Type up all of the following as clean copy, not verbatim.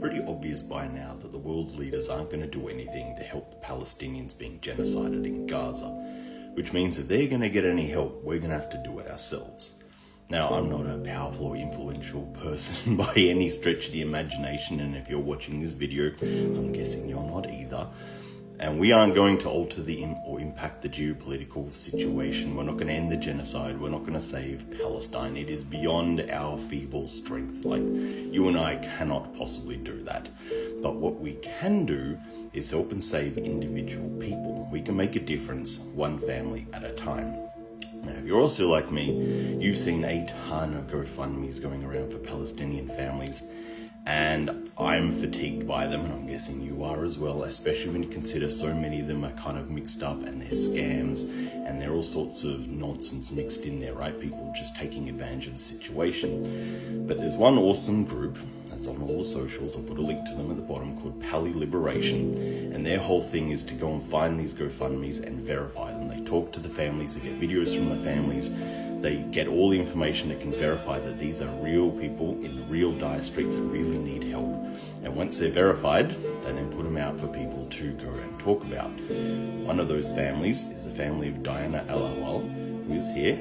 pretty obvious by now that the world's leaders aren't going to do anything to help the Palestinians being genocided in Gaza, which means if they're going to get any help, we're going to have to do it ourselves. Now, I'm not a powerful or influential person by any stretch of the imagination, and if you're watching this video, I'm guessing you're not either. And we aren't going to alter or impact the geopolitical situation. We're not going to end the genocide. We're not going to save Palestine. It is beyond our feeble strength. Like, you and I cannot possibly do that. But what we can do is help and save individual people. We can make a difference one family at a time. Now, if you're also like me, you've seen a ton of GoFundMes going around for Palestinian families, and I'm fatigued by them, and I'm guessing you are as well, especially when you consider so many of them are kind of mixed up and they're scams and they're all sorts of nonsense mixed in there, right? People just taking advantage of the situation. But there's one awesome group that's on all the socials, I'll put a link to them at the bottom, called Pali Liberation, and their whole thing is to go and find these GoFundMes and verify them. They talk to the families, they get videos from the families, they get all the information that can verify that these are real people in real dire straits that really need help. And once they're verified, they then put them out for people to go and talk about. One of those families is the family of Diana Al-Awal, who is here.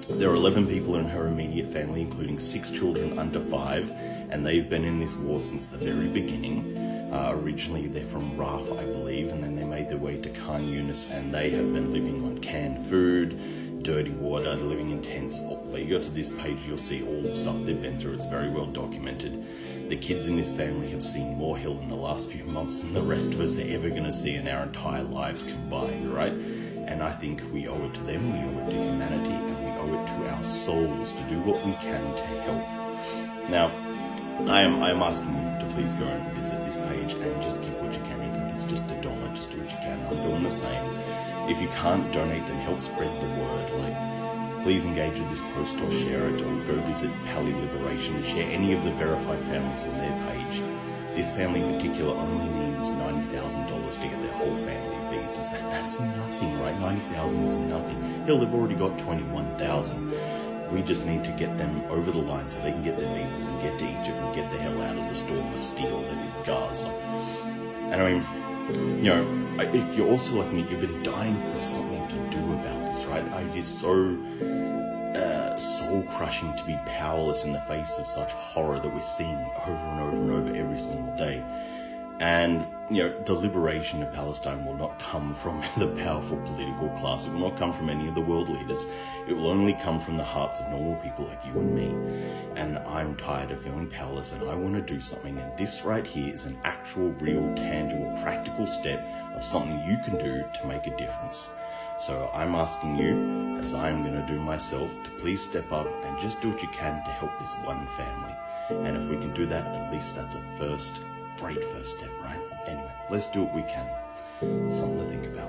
There are 11 people in her immediate family, including 6 children under 5, and they've been in this war since the very beginning. Originally they're from Rafah, I believe, and then they made their way to Khan Yunis, and they have been living on canned food, dirty water, living in tents. You go to this page, you'll see all the stuff they've been through. It's very well documented. The kids in this family have seen more hell in the last few months than the rest of us are ever going to see in our entire lives combined, right? And I think we owe it to them, we owe it to humanity, and we owe it to our souls to do what we can to help. Now, I am asking you to please go and visit this page and just give what you can, even if it's just $1, just do what you can. I'm doing the same. If you can't donate, then help spread the word. Like, please engage with this post or share it, or go visit Pali Liberation and share any of the verified families on their page. This family in particular only needs $90,000 to get their whole family visas, and that's nothing, right? $90,000 is nothing. Hell, they've already got $21,000. We just need to get them over the line so they can get their visas and get to Egypt and get the hell out of the storm of steel that is Gaza. And I mean, you know, if you're also like me, you've been dying for something to do about this, right? It is so soul-crushing to be powerless in the face of such horror that we're seeing over and over and over every single day. And, you know, the liberation of Palestine will not come from the powerful political class. It will not come from any of the world leaders. It will only come from the hearts of normal people like you and me. And I'm tired of feeling powerless, and I want to do something. And this right here is an actual, real, tangible, practical step of something you can do to make a difference. So I'm asking you, as I'm going to do myself, to please step up and just do what you can to help this one family. And if we can do that, at least that's a great first step, right? Anyway, let's do what we can. Something to think about.